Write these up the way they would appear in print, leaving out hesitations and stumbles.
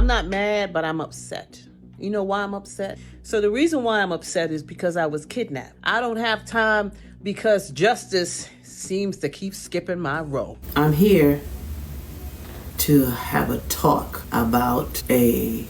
not mad, but I'm upset. You know why I'm upset? So the reason why I'm upset is because I was kidnapped. I don't have time because justice seems to keep skipping my row. I'm here to have a talk about a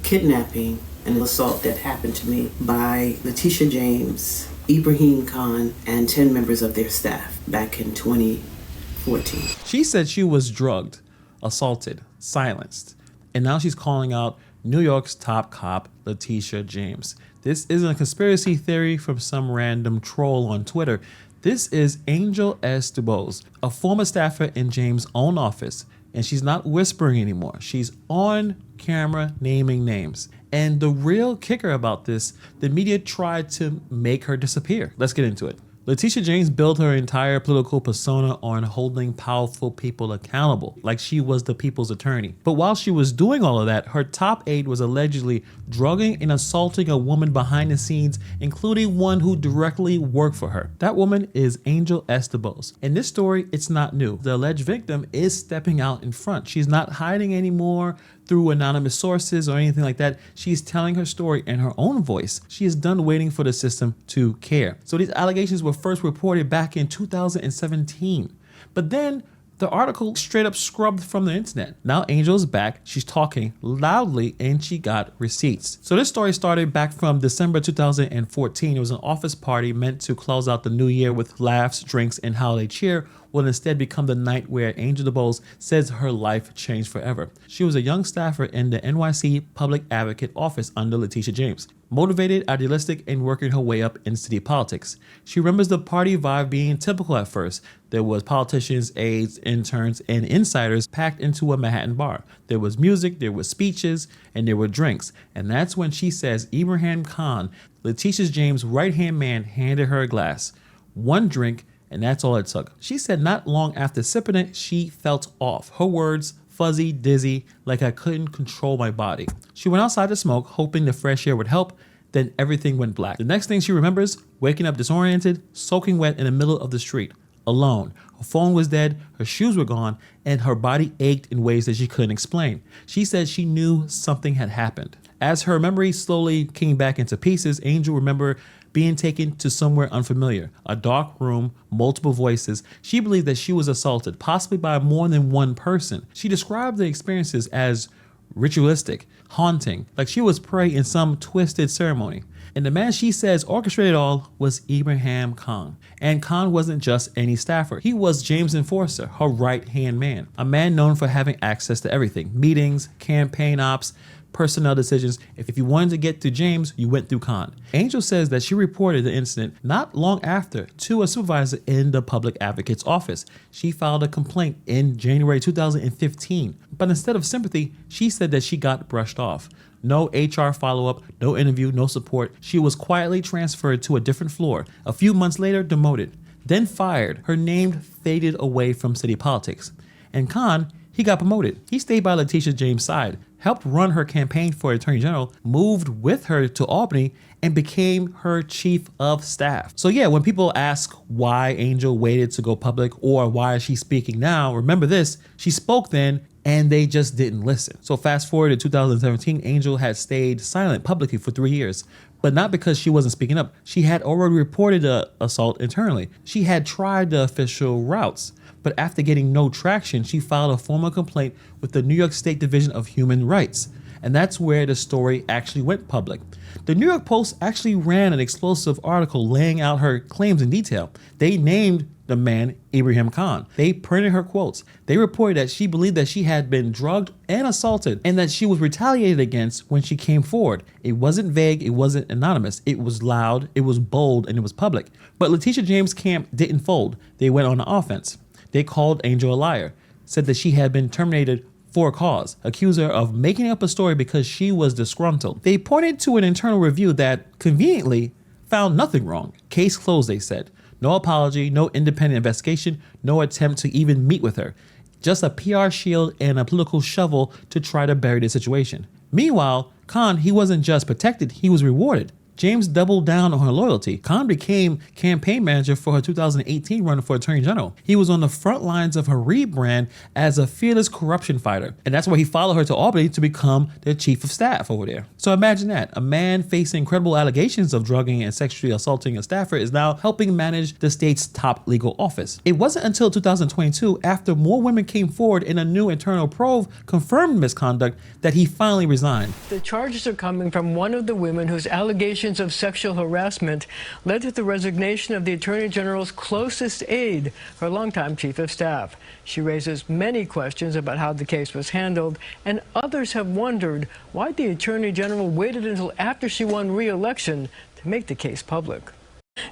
kidnapping and assault that happened to me by Letitia James, Ibrahim Khan, and 10 members of their staff back in 2014. She said she was drugged, assaulted, silenced, and now she's calling out New York's top cop, Letitia James. This isn't a conspiracy theory from some random troll on Twitter. This is Angel S. DuBose, a former staffer in James' own office, and she's not whispering anymore. She's on camera naming names. And the real kicker about this, the media tried to make her disappear. Let's get into it. Letitia James built her entire political persona on holding powerful people accountable, like she was the people's attorney. But while she was doing all of that, her top aide was allegedly drugging and assaulting a woman behind the scenes, including one who directly worked for her. That woman is Angel S. DuBose. In this story, it's not new. The alleged victim is stepping out in front. She's not hiding anymore through anonymous sources or anything like that. She's telling her story in her own voice. She is done waiting for the system to care. So these allegations were first reported back in 2017. But then the article straight up scrubbed from the internet. Now Angel's back, she's talking loudly, and she got receipts. So this story started back from December 2014. It was an office party meant to close out the new year with laughs, drinks, and holiday cheer, will instead become the night where Angel DuBose says her life changed forever. She was a young staffer in the NYC Public Advocate Office under Letitia James, motivated, idealistic, and working her way up in city politics. She remembers the party vibe being typical at first. There was politicians, aides, interns, and insiders packed into a Manhattan bar. There was music, there were speeches, and there were drinks. And that's when she says Ibrahim Khan, Letitia James' right-hand man, handed her a glass. One drink, and that's all it took. She said not long after sipping it, she felt off. Her words, fuzzy, dizzy, like I couldn't control my body. She went outside to smoke, hoping the fresh air would help. Then everything went black. The next thing she remembers, waking up disoriented, soaking wet in the middle of the street, alone. Her phone was dead, her shoes were gone, and her body ached in ways that she couldn't explain. She said she knew something had happened. As her memory slowly came back into pieces, Angel remembered being taken to somewhere unfamiliar, a dark room, multiple voices. She believed that she was assaulted, possibly by more than one person. She described the experiences as ritualistic, haunting, like she was prey in some twisted ceremony. And the man she says orchestrated it all was Ibrahim Khan. And Khan wasn't just any staffer. He was James' enforcer, her right-hand man, a man known for having access to everything, meetings, campaign ops, personnel decisions. If you wanted to get to James, you went through Khan. Angel says that she reported the incident not long after to a supervisor in the public advocate's office. She filed a complaint in January 2015, but instead of sympathy, she said that she got brushed off. No HR follow-up, no interview, no support. She was quietly transferred to a different floor. A few months later, demoted, then fired. Her name faded away from city politics. And Khan, he got promoted. He stayed by Letitia James' side, helped run her campaign for Attorney General, moved with her to Albany, and became her chief of staff. So yeah, when people ask why Angel waited to go public or why is she speaking now, remember this, she spoke then and they just didn't listen. So fast forward to 2017, Angel had stayed silent publicly for 3 years, but not because she wasn't speaking up. She had already reported the assault internally. She had tried the official routes. But after getting no traction, she filed a formal complaint with the New York State Division of Human Rights. And that's where the story actually went public. The New York Post actually ran an explosive article laying out her claims in detail. They named the man Ibrahim Khan. They printed her quotes. They reported that she believed that she had been drugged and assaulted and that she was retaliated against when she came forward. It wasn't vague, it wasn't anonymous. It was loud, it was bold, and it was public. But Letitia James' camp didn't fold. They went on the offense. They called Angel a liar, said that she had been terminated for a cause, accused her of making up a story because she was disgruntled. They pointed to an internal review that conveniently found nothing wrong. Case closed, they said. No apology, no independent investigation, no attempt to even meet with her. Just a PR shield and a political shovel to try to bury the situation. Meanwhile, Khan, he wasn't just protected, he was rewarded. James doubled down on her loyalty. Khan became campaign manager for her 2018 run for Attorney General. He was on the front lines of her rebrand as a fearless corruption fighter. And that's why he followed her to Albany to become their chief of staff over there. So imagine that. A man facing credible allegations of drugging and sexually assaulting a staffer is now helping manage the state's top legal office. It wasn't until 2022, after more women came forward in a new internal probe confirmed misconduct, that he finally resigned. The charges are coming from one of the women whose allegations of sexual harassment led to the resignation of the Attorney General's closest aide, her longtime chief of staff. She raises many questions about how the case was handled, and others have wondered why the Attorney General waited until after she won re-election to make the case public.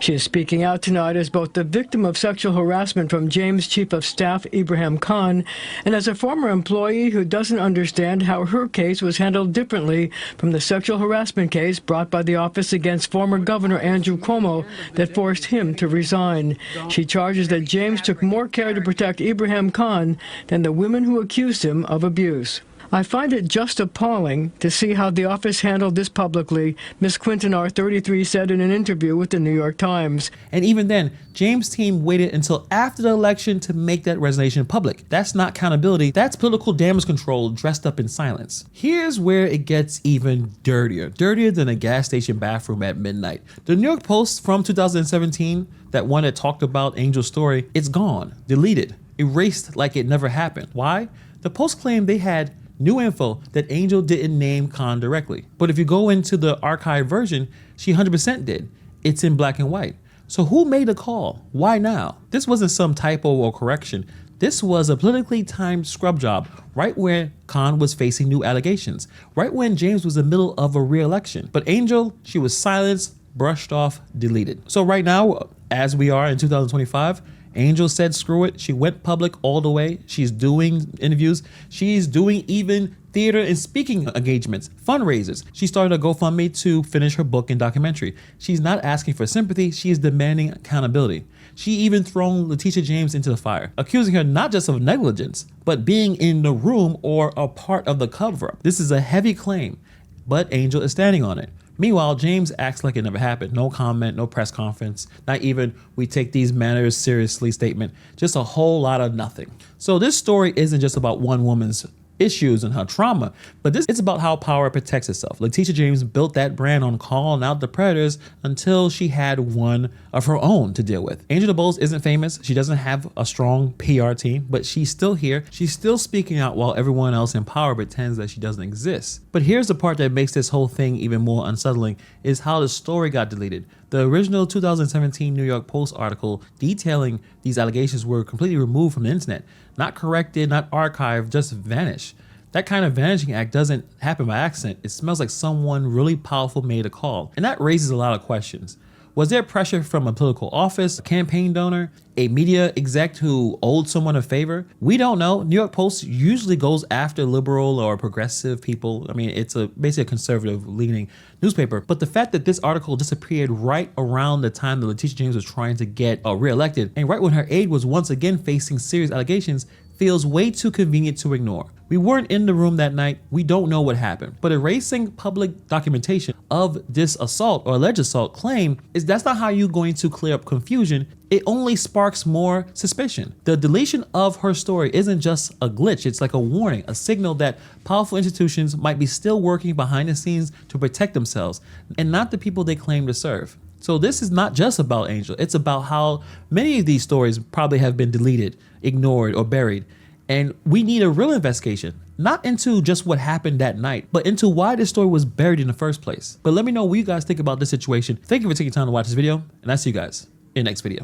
She is speaking out tonight as both the victim of sexual harassment from James' Chief of Staff, Ibrahim Khan, and as a former employee who doesn't understand how her case was handled differently from the sexual harassment case brought by the office against former Governor Andrew Cuomo that forced him to resign. She charges that James took more care to protect Ibrahim Khan than the women who accused him of abuse. I find it just appalling to see how the office handled this publicly, Ms. Quintanar, 33, said in an interview with the New York Times. And even then, James' team waited until after the election to make that resignation public. That's not accountability, that's political damage control dressed up in silence. Here's where it gets even dirtier than a gas station bathroom at midnight. The New York Post from 2017, that one that talked about Angel's story, it's gone, deleted, erased like it never happened. Why? The Post claimed they had new info that Angel didn't name Khan directly. But if you go into the archived version, she 100% did. It's in black and white. So who made the call? Why now? This wasn't some typo or correction. This was a politically timed scrub job right where Khan was facing new allegations, right when James was in the middle of a re-election. But Angel, she was silenced, brushed off, deleted. So right now, as we are in 2025, Angel said screw it. She went public all the way. She's doing interviews. She's doing even theater and speaking engagements, fundraisers. She started a GoFundMe to finish her book and documentary. She's not asking for sympathy. She is demanding accountability. She even thrown Letitia James into the fire, accusing her not just of negligence, but being in the room or a part of the cover-up. This is a heavy claim, but Angel is standing on it. Meanwhile, James acts like it never happened. No comment, no press conference, not even "we take these matters seriously" statement, just a whole lot of nothing. So this story isn't just about one woman's issues and her trauma, but it's about how power protects itself. Letitia James built that brand on calling out the predators until she had one of her own to deal with. Angel DuBose isn't famous. She doesn't have a strong PR team, but she's still here. She's still speaking out while everyone else in power pretends that she doesn't exist. But here's the part that makes this whole thing even more unsettling, is how the story got deleted. The original 2017 New York Post article detailing these allegations were completely removed from the internet. Not corrected, not archived, just vanished. That kind of vanishing act doesn't happen by accident. It smells like someone really powerful made a call. And that raises a lot of questions. Was there pressure from a political office, a campaign donor, a media exec who owed someone a favor? We don't know. New York Post usually goes after liberal or progressive people. I mean, it's basically a conservative leaning newspaper. But the fact that this article disappeared right around the time that Letitia James was trying to get reelected, and right when her aide was once again facing serious allegations, feels way too convenient to ignore. We weren't in the room that night. We don't know what happened. But erasing public documentation of this assault or alleged assault claim that's not how you're going to clear up confusion. It only sparks more suspicion. The deletion of her story isn't just a glitch. It's like a warning, a signal that powerful institutions might be still working behind the scenes to protect themselves and not the people they claim to serve. So this is not just about Angel. It's about how many of these stories probably have been deleted, ignored, or buried. And we need a real investigation, not into just what happened that night, but into why this story was buried in the first place. But let me know what you guys think about this situation. Thank you for taking time to watch this video, and I'll see you guys in the next video.